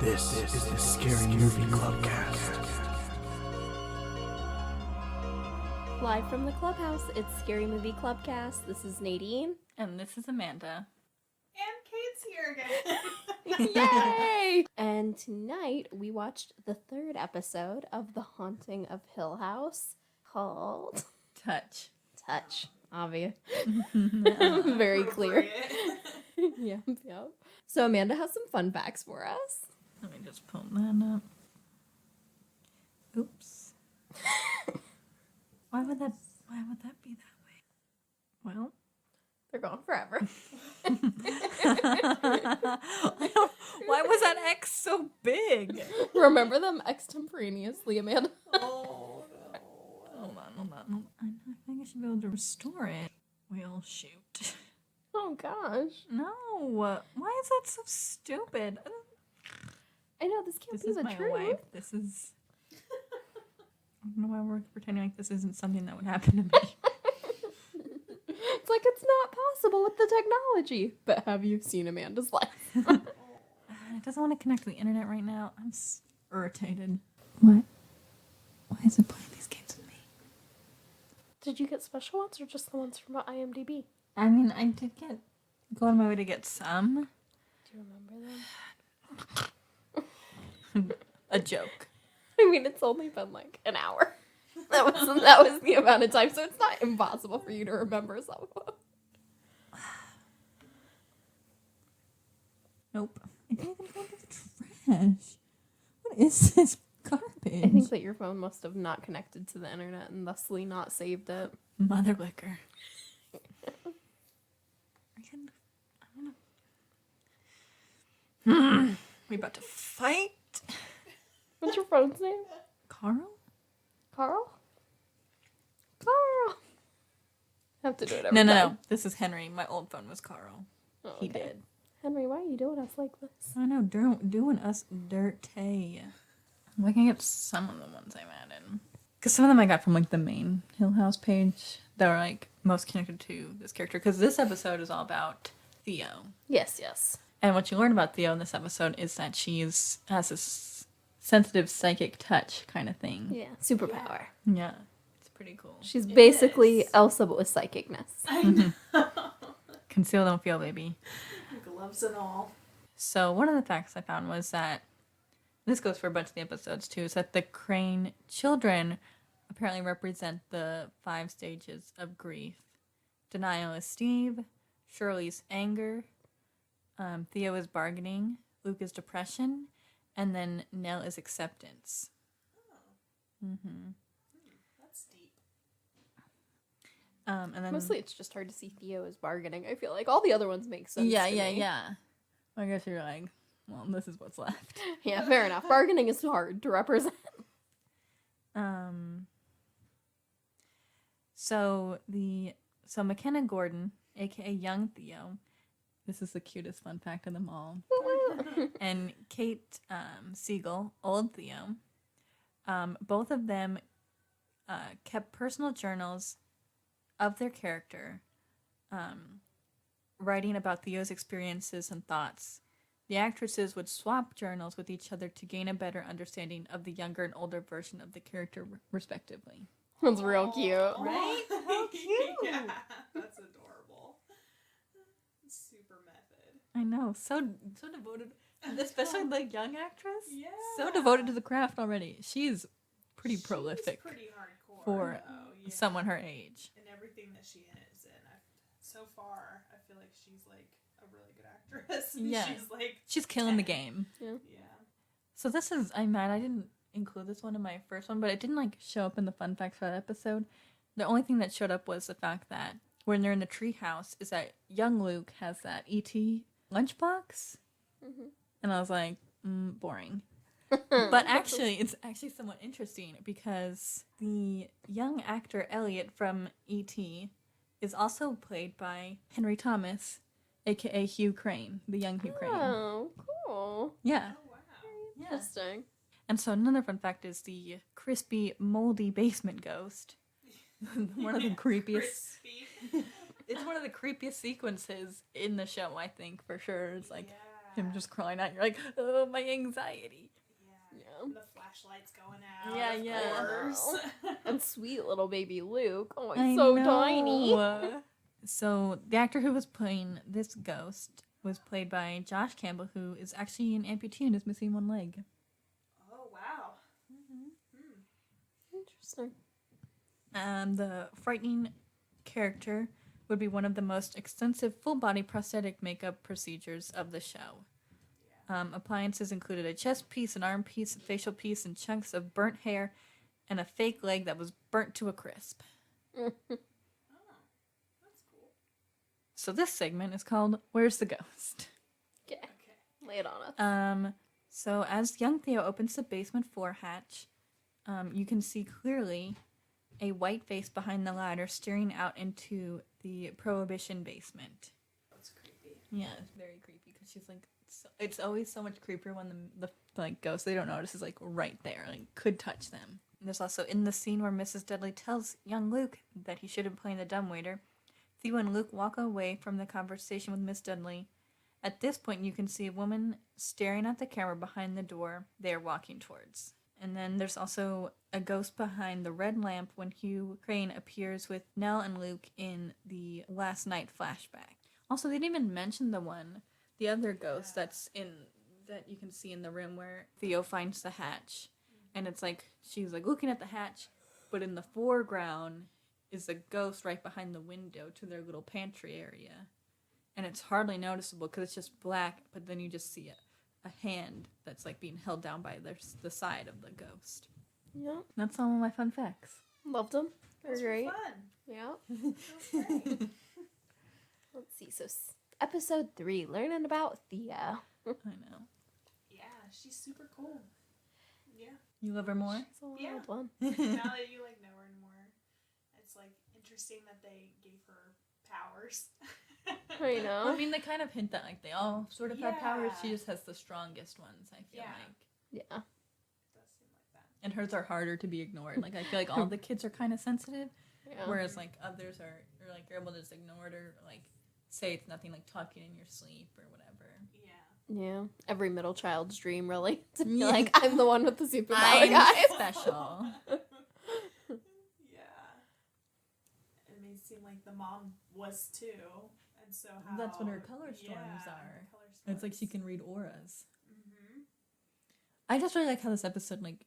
This is the Scary Movie Clubcast. Live from the clubhouse, it's Scary Movie Clubcast. This is Nadine. And this is Amanda. And Kate's here again. Yay! And tonight we watched the third episode of The Haunting of Hill House called Touch. Touch. Obvious. Very clear. Yep. So Amanda has some fun facts for us. Let me just pull that up. Oops. Why would that be that way? Well, They're gone forever. why was that X so big? Remember them extemporaneously, Amanda? Oh, no. Hold on. I think I should be able to restore it. We'll shoot. Oh gosh. No. Why is that so stupid? I know, this can't This be is the my truth. wife. This is... I don't know why we're pretending like this isn't something that would happen to me. It's like it's not possible with the technology. But have you seen Amanda's life? It doesn't want to connect to the internet right now. I'm irritated. What? Why is it playing these games with me? Did you get special ones or just the ones from IMDb? I mean, I did go on my way to get some. Do you remember them? A joke. I mean, it's only been like an hour. That was the amount of time, so it's not impossible for you to remember some of them. Nope. I didn't even go into the trash. What is this garbage? I think that your phone must have not connected to the internet and thusly not saved it. Mother liquor. We about to fight? What's your phone's name? Carl? Carl? Carl! I have to do it every No. time. This is Henry. My old phone was Carl. Oh, He okay. did. Henry, why are you doing us like this? I know, doing us dirty. I'm looking at some of the ones I've added. Because some of them I got from, like, the main Hill House page that are, like, most connected to this character. Because this episode is all about Theo. Yes. And what you learn about Theo in this episode is that has this sensitive psychic touch kind of thing. Yeah. Superpower. Yeah. It's pretty cool. She's basically Elsa, but with psychicness. I know. Conceal, don't feel, baby. Gloves and all. So one of the facts I found was that, this goes for a bunch of the episodes too, is that the Crane children apparently represent the 5 stages of grief. Denial is Steve, Shirley's anger, Theo is bargaining, Luke is depression, and then Nell is acceptance. That's deep. And then Mostly it's just hard to see Theo as bargaining. I feel like all the other ones make sense. yeah. to me. I guess you're like, well, this is what's left. Yeah, fair enough. Bargaining is hard to represent. So McKenna Gordon, aka Young Theo, this is the cutest fun fact of them all, and Kate Siegel, Old Theo, both of them kept personal journals of their character, writing about Theo's experiences and thoughts. The actresses would swap journals with each other to gain a better understanding of the younger and older version of the character, respectively. That's real cute. Right? How cute! Yeah, that's adorable. Super method. I know, so devoted, especially the young actress. Yeah. So devoted to the craft already. She's pretty She's prolific pretty hardcore. for though, someone her age. And everything that she is in. So far, I feel like she's like a really good actress. Yeah. She's Killing the game. Yeah. Yeah. So this is, I'm mad I didn't include this one in my first one, but it didn't like show up in the fun facts for that episode. The only thing that showed up was the fact that when they're in the tree house is that young Luke has that E.T. lunchbox. And I was like, boring. But actually, it's actually somewhat interesting because the young actor Elliot from E.T. is also played by Henry Thomas, aka Hugh Crane, the young Hugh Crane. Oh, cool. Yeah. Oh, wow. Interesting. And so another fun fact is the crispy, moldy basement ghost. One of the creepiest. Crispy. It's one of the creepiest sequences in the show, I think, for sure. It's like, Yeah. him just crying out. You're like, oh, my anxiety. Yeah. And the flashlight's going out. Yeah, of yeah. course. And sweet little baby Luke. Oh, I he's so know. tiny. So the actor who was playing this ghost was played by Josh Campbell, who is actually an amputee and is missing one leg. Oh, wow. Interesting. The frightening character would be one of the most extensive full-body prosthetic makeup procedures of the show. Appliances included a chest piece, an arm piece, a facial piece, and chunks of burnt hair, and a fake leg that was burnt to a crisp. That's cool. So this segment is called Where's the Ghost? Okay. Lay it on us. So as young Theo opens the basement floor hatch, you can see clearly a white face behind the ladder staring out into the Prohibition basement. That's creepy. Yeah, it's very creepy because she's like, it's always so much creepier when the like ghost they don't notice is like right there, like could touch them. And there's also in the scene where Mrs. Dudley tells young Luke that he shouldn't play the dumbwaiter, Theo and Luke walk away from the conversation with Miss Dudley. At this point, you can see a woman staring at the camera behind the door they are walking towards. And then there's also a ghost behind the red lamp when Hugh Crane appears with Nell and Luke in the last night flashback. Also, they didn't even mention the other ghost that you can see in the room where Theo finds the hatch. And it's like, she's like looking at the hatch, but in the foreground is a ghost right behind the window to their little pantry area. And it's hardly noticeable because it's just black, but then you just see a hand that's like being held down by the side of the ghost. Yeah. That's all of my fun facts. Loved them. They're Those were great. fun. Yeah. That was great. Let's see. So episode 3, learning about Theo. I know. Yeah, she's super cool. Yeah. You love her more? It's a wild Yeah. one. Now that you like know her more, it's like interesting that they gave her powers. I know. I mean, they kind of hint that like they all sort of have powers. She Yeah. just has the strongest ones, I feel Yeah. like. Yeah. It does seem like that. And hers are harder to be ignored. Like, I feel like all the kids are kind of sensitive, Yeah. whereas like others are like you're able to just ignore it or like say it's nothing, like talking in your sleep or whatever. Yeah. Yeah. Every middle child's dream, really. To be Yeah. like, I'm the one with the superpower, I'm guys. special. Yeah. It made it seem like the mom was too. And so how That's what her color storms yeah, are. her color It's like she storms. can read auras. Mm-hmm. I just really like how this episode like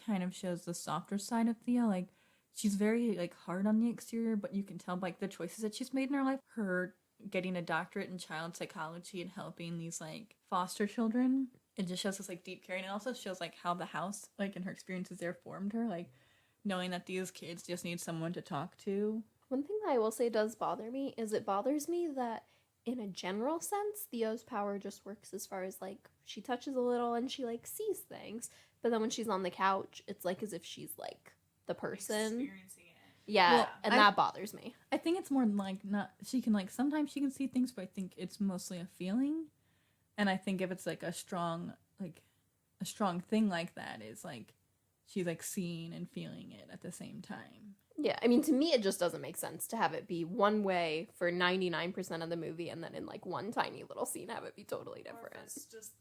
kind of shows the softer side of Theo. Like she's very like hard on the exterior, but you can tell by like, the choices that she's made in her life. Her getting a doctorate in child psychology and helping these like foster children. It just shows this like deep caring. It also shows like how the house like and her experiences there formed her. Like knowing that these kids just need someone to talk to. One thing that I will say does bother me is it bothers me that in a general sense, Theo's power just works as far as like she touches a little and she like sees things. But then when she's on the couch, it's like as if she's like the person. Experiencing it. Yeah, Well, and I- that bothers me. I think it's more like not she can like sometimes she can see things, but I think it's mostly a feeling. And I think if it's like a strong thing like that is like she's like seeing and feeling it at the same time. Yeah, I mean, to me, it just doesn't make sense to have it be one way for 99% of the movie and then in like one tiny little scene have it be totally Or different. if it's just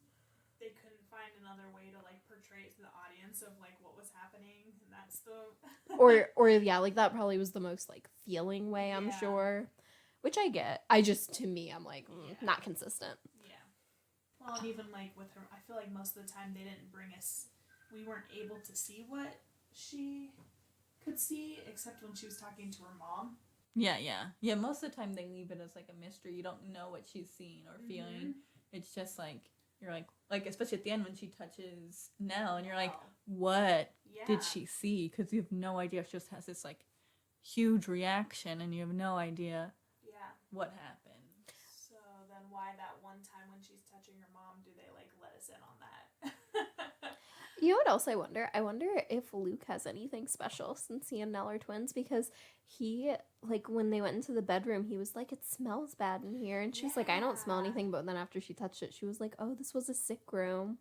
they couldn't find another way to like portray it to the audience of like what was happening, and that's the or yeah, like that probably was the most like feeling way, I'm Yeah. sure. Which I get. I just, to me, I'm like, Yeah. not consistent. yeah. Well, and even like with her, I feel like most of the time they didn't bring us. We weren't able to see what she could see, except when she was talking to her mom. Yeah. Most of the time they leave it as like a mystery. You don't know what she's seeing or feeling. It's just like you're like especially at the end when she touches Nell, and you're like, Wow. what Yeah. did she see? Because you have no idea. She just has this like huge reaction, and you have no idea Yeah. what happened. So then, why that one time when she's touching her mom, do they like let us in on that? You know what else I wonder? I wonder if Luke has anything special since he and Nell are twins, because he, like, when they went into the bedroom, he was like, it smells bad in here. And she's like, I don't smell Yeah. anything. But then after she touched it, she was like, oh, this was a sick room.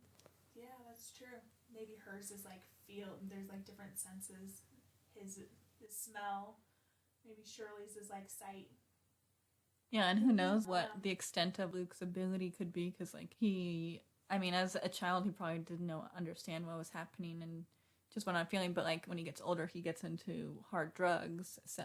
Yeah, that's true. Maybe hers is like there's like different senses. His smell. Maybe Shirley's is like sight. Yeah, and who knows what the extent of Luke's ability could be, because, like, as a child, he probably didn't understand what was happening and just went on feeling, but, like, when he gets older, he gets into hard drugs, so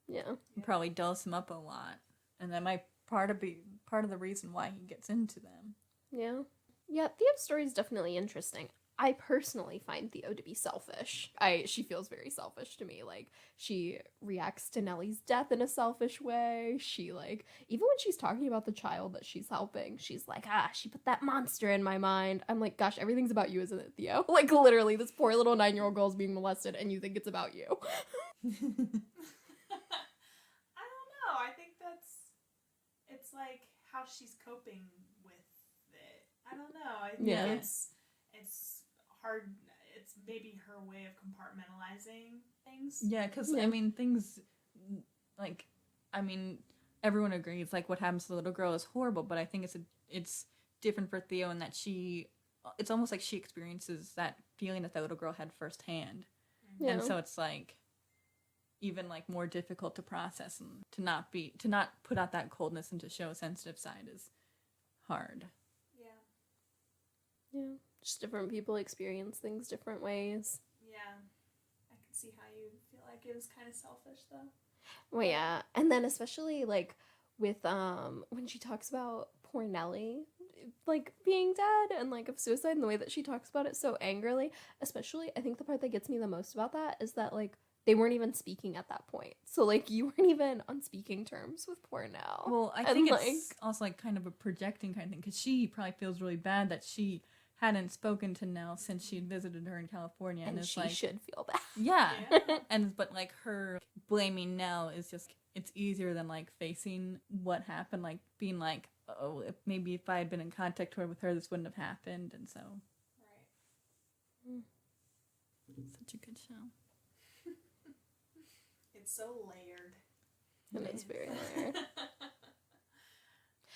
Yeah. it probably dulls him up a lot, and that might part of the reason why he gets into them. Yeah. Yeah, Theo's story is definitely interesting. I personally find Theo to be selfish. She feels very selfish to me. Like, she reacts to Nellie's death in a selfish way. She, like, even when she's talking about the child that she's helping, she's like, she put that monster in my mind. I'm like, gosh, everything's about you, isn't it, Theo? Like, literally, this poor little 9-year-old girl's being molested, and you think it's about you. I don't know. I think it's like how she's coping with it. I don't know. I think it's hard. It's maybe her way of compartmentalizing things. Yeah, because, things, like, everyone agrees, like, what happens to the little girl is horrible, but I think it's different for Theo in that it's almost like she experiences that feeling that the little girl had firsthand. Yeah. And so it's, like, even, like, more difficult to process, and to not put out that coldness and to show a sensitive side is hard. Yeah. Just different people experience things different ways. Yeah. I can see how you feel like it was kind of selfish, though. Well, yeah. And then especially, like, with, when she talks about poor Nellie, like, being dead and, like, of suicide, and the way that she talks about it so angrily, especially, I think the part that gets me the most about that is that, like, they weren't even speaking at that point. So, like, you weren't even on speaking terms with poor Nell. Well, I think it's also, like, kind of a projecting kind of thing, because she probably feels really bad that she hadn't spoken to Nell since she had visited her in California, and it's she like, should feel bad. Yeah. But like, her blaming Nell is just, it's easier than, like, facing what happened, like being like, oh, maybe if I had been in contact with her, this wouldn't have happened. And so such a good show. It's so layered. It is very layered.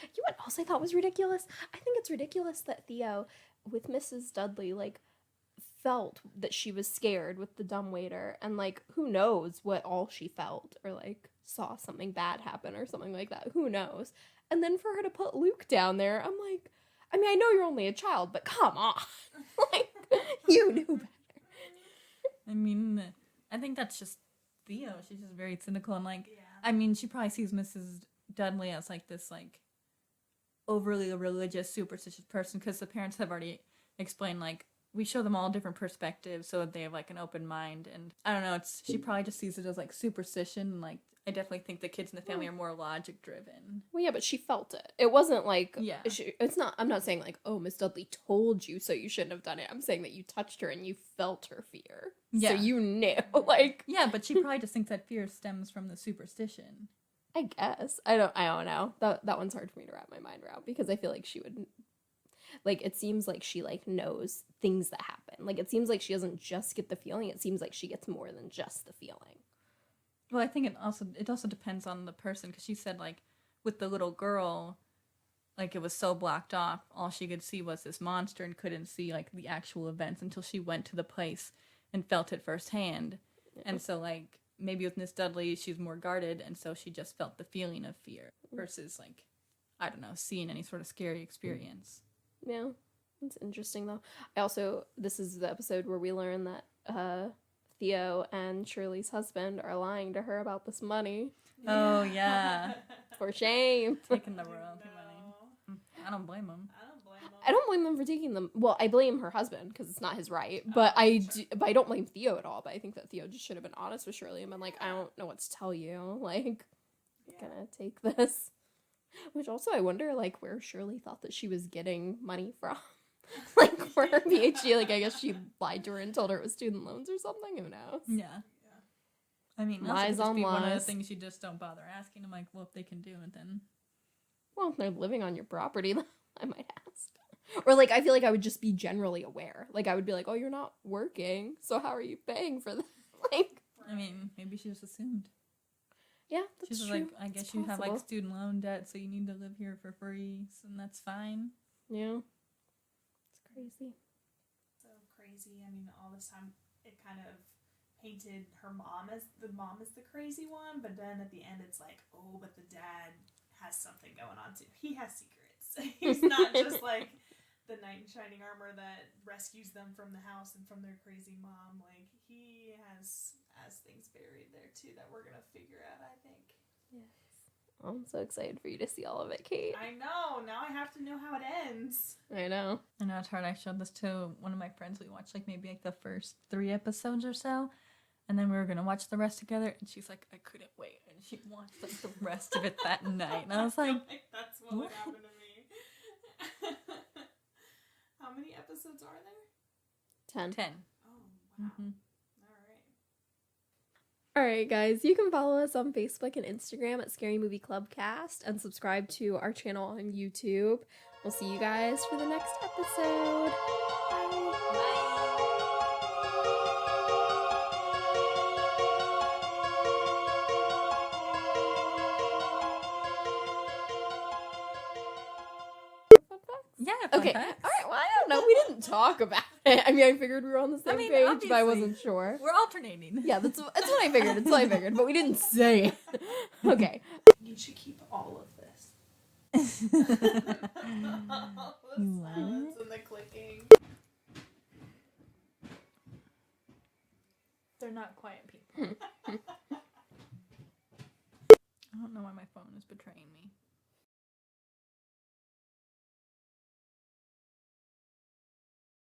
You know what else I thought was ridiculous? I think it's ridiculous that Theo, with Mrs. Dudley, like, felt that she was scared with the dumbwaiter, and, like, who knows what all she felt, or, like, saw something bad happen or something like that. Who knows? And then for her to put Luke down there, I'm like, I know you're only a child, but come on. Like, you knew better. I think that's just Theo. She's just very cynical, and, like, she probably sees Mrs. Dudley as, like, this, like, overly religious, superstitious person, because the parents have already explained, like, we show them all different perspectives so that they have, like, an open mind, and I don't know, she probably just sees it as, like, superstition, and, like, I definitely think the kids in the family are more logic driven. Well, yeah, but she felt it. It wasn't like, I'm not saying, like, oh, Miss Dudley told you, so you shouldn't have done it. I'm saying that you touched her and you felt her fear. Yeah. So you knew, like. Yeah, but she probably just thinks that fear stems from the superstition. I guess. I don't know. That one's hard for me to wrap my mind around, because I feel like she would, like, it seems like she, like, knows things that happen. Like, it seems like she doesn't just get the feeling. It seems like she gets more than just the feeling. Well, I think it also depends on the person, because she said, like, with the little girl, like, it was so blocked off, all she could see was this monster and couldn't see, like, the actual events until she went to the place and felt it firsthand. Yeah. And so, like, maybe with Miss Dudley, she's more guarded, and so she just felt the feeling of fear versus, like, I don't know, seeing any sort of scary experience. Yeah, it's interesting, though. This is the episode where we learn that Theo and Shirley's husband are lying to her about this money. Oh, yeah. For shame. Taking the royalty money. I don't blame them. I don't blame them for taking them. Well, I blame her husband, because it's not his right. But I don't blame Theo at all. But I think that Theo just should have been honest with Shirley and been like, I don't know what to tell you. Like, I'm gonna take this. Which also, I wonder, like, where Shirley thought that she was getting money from. Like, for her PhD, like, I guess she lied to her and told her it was student loans or something. Who knows? Yeah. I mean, lies on be lies. One of the things you just don't bother asking. I'm like, well, if they can do it, then. Well, if they're living on your property, I might ask. Or, like, I feel like I would just be generally aware. Like, I would be like, oh, you're not working, so how are you paying for that? Like, I mean, maybe she just assumed. Yeah, that's She's true. like, I guess you have, like, student loan debt, so you need to live here for free, and that's fine. Yeah. It's crazy. So crazy. I mean, all this time, it kind of painted her mom as the crazy one, but then at the end, it's like, oh, but the dad has something going on too. He has secrets. He's not just like the knight in shining armor that rescues them from the house and from their crazy mom. Like, he has things buried there too that we're gonna figure out, I think. Yes. I'm so excited for you to see all of it, Kate. I know. Now I have to know how it ends. I know. I know it's hard. I showed this to one of my friends. We watched maybe the first 3 episodes or so, and then we were gonna watch the rest together. And she's like, I couldn't wait, and she watched the rest of it that night. And I was like, that's what would happen to me. How many episodes are there? 10. 10. Oh wow. Mm-hmm. Alright, guys, you can follow us on Facebook and Instagram at Scary Movie Clubcast and subscribe to our channel on YouTube. We'll see you guys for the next episode. Bye. Yeah. Fun Okay. facts. All right. Well, I don't know. We didn't talk about it. I mean, I figured we were on the same page, but I obviously. wasn't sure. We're alternating. Yeah, that's what I figured. That's what I figured, but we didn't say it. Okay. You should keep all of this. The You silence and the clicking. They're not quiet people.